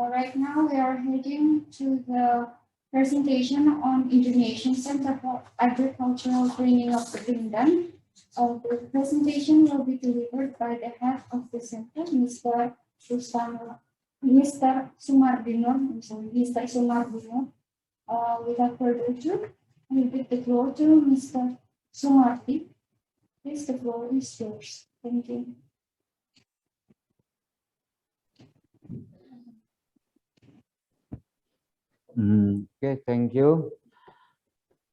Right now we are heading to the presentation on Indonesian Center for Agricultural Training of Ketindan. The presentation will be delivered by the head of the center, Mr. Sumardino. I'm sorry, Mr. Sumardino. Without further ado, I will give the floor to Mr. Sumardi. Please, the floor is yours. Thank you. Okay, thank you.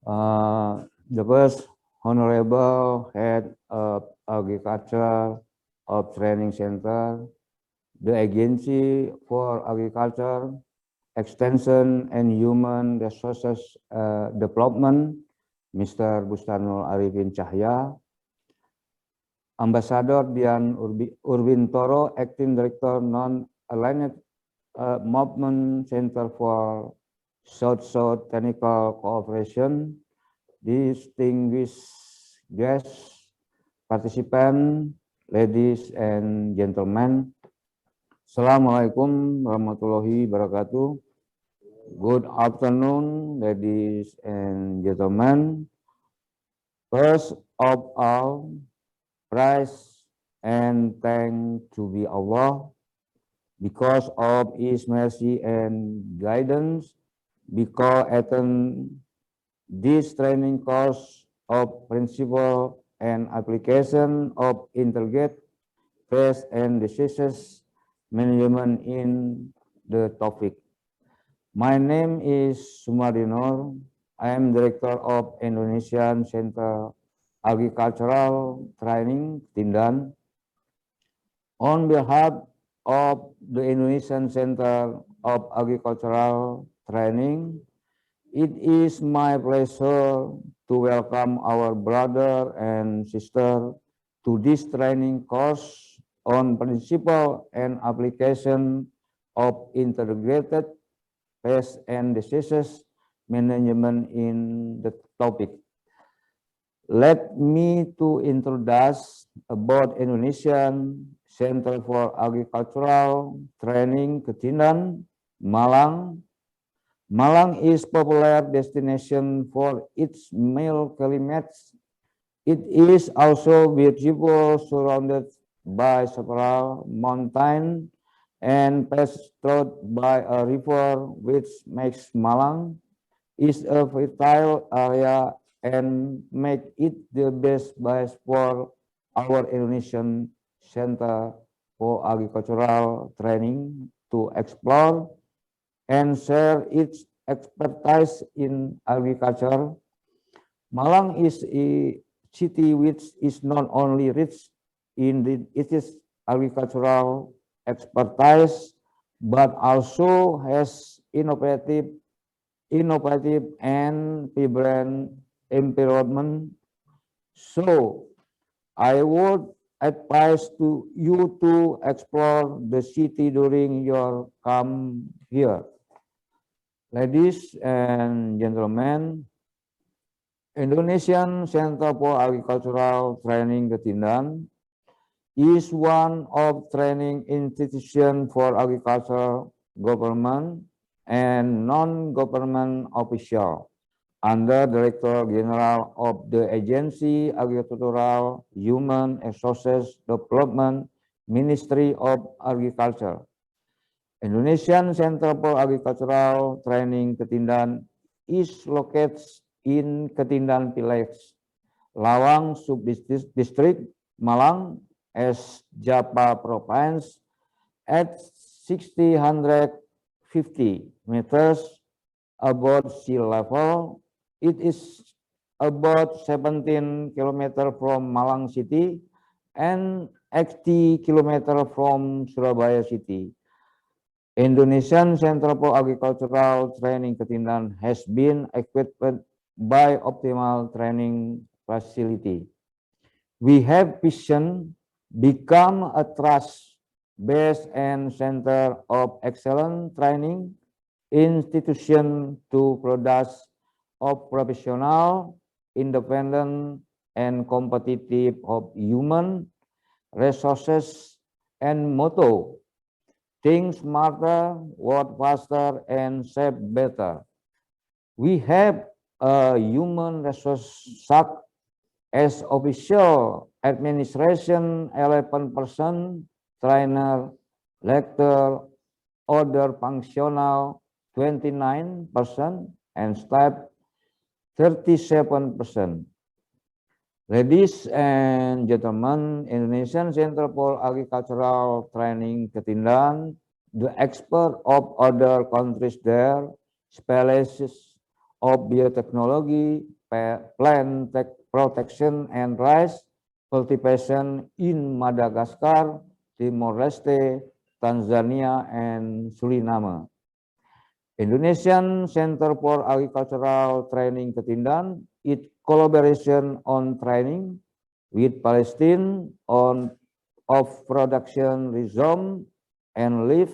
The first Honorable Head of Agriculture of Training Center, the Agency for Agriculture, Extension and Human Resources Development, Mr. Bustanul Arifin Cahya, Ambassador Dian Urbintoro, Acting Director Non-Aligned Movement Center for South-South Technical Cooperation, distinguished guests, participants, ladies and gentlemen. Assalamualaikum warahmatullahi wabarakatuh. Good afternoon, ladies and gentlemen. First of all, praise and thanks to be Allah because of His mercy and guidance, because attend this training course of principle and application of intelligent pest and diseases management in the topic. My name is Sumardino. I am Director of Indonesian Center Agricultural Training, Ketindan. On behalf of the Indonesian Center of Agricultural Training, it is my pleasure to welcome our brother and sister to this training course on principle and application of integrated pest and diseases management in the topic. Let me to introduce about Indonesian Center for Agricultural Training Ketindan, Malang. Malang is popular destination for its mild climate. It is also beautiful, surrounded by several mountains and pastored by a river, which makes Malang is a fertile area and make it the best base for our Indonesian Center for Agricultural Training to explore and share its expertise in agriculture. Malang is a city which is not only rich in its agricultural expertise, but also has innovative and vibrant environment. So I would advise to you to explore the city during your come here. Ladies and gentlemen, Indonesian Center for Agricultural Training Ketindan is one of training institutions for agriculture, government, and non-government official under Director General of the Agency Agricultural Human Resources Development, Ministry of Agriculture. Indonesian Center for Agricultural Training Ketindan is located in Ketindan Village, Lawang Subdistrict, Malang, as Japa Province at 650 meters above sea level. It is about 17 kilometers from Malang City and 80 kilometers from Surabaya City. Indonesian Center for Agricultural Training Ketindan has been equipped by optimal training facility. We have vision become a trust-based and center of excellent training institution to produce of professional, independent, and competitive of human resources and motto. think smarter, work faster, and save better. We have a human resource suck as official administration 11%, trainer, lecturer, other functional 29%, and staff 37%. Ladies and gentlemen, Indonesian Center for Agricultural Training Ketindan, the expert of other countries there, specialists of biotechnology, plant protection and rice cultivation in Madagascar, Timor-Leste, Tanzania, and Suriname. Indonesian Center for Agricultural Training Ketindan, its collaboration on training with Palestine on of production rhizome and leaf,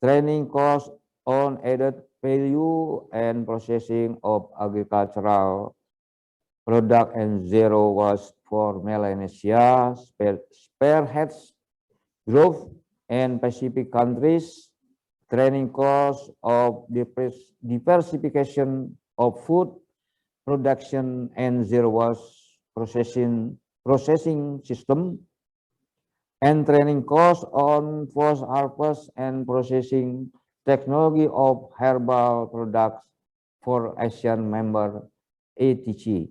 training course on added value and processing of agricultural product and zero waste for Melanesia, spearheads growth and Pacific countries, training course of diversification of food production and zero waste processing system, and training course on post harvest and processing technology of herbal products for Asian member ATC.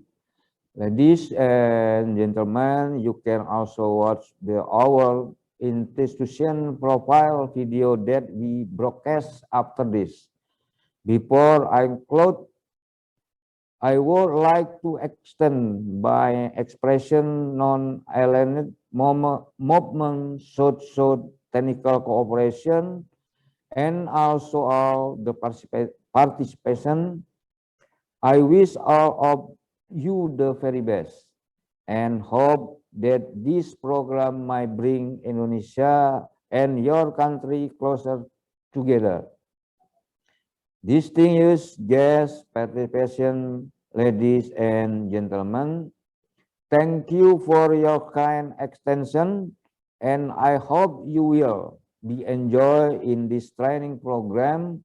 Ladies and gentlemen, you can also watch our institution profile video that we broadcast after this. Before I close, I would like to extend my expression non-aligned movement should technical cooperation and also all the participation. I wish all of you the very best and hope that this program might bring Indonesia and your country closer together. Distinguished guest participation, ladies and gentlemen, thank you for your kind extension, and I hope you will be enjoy in this training program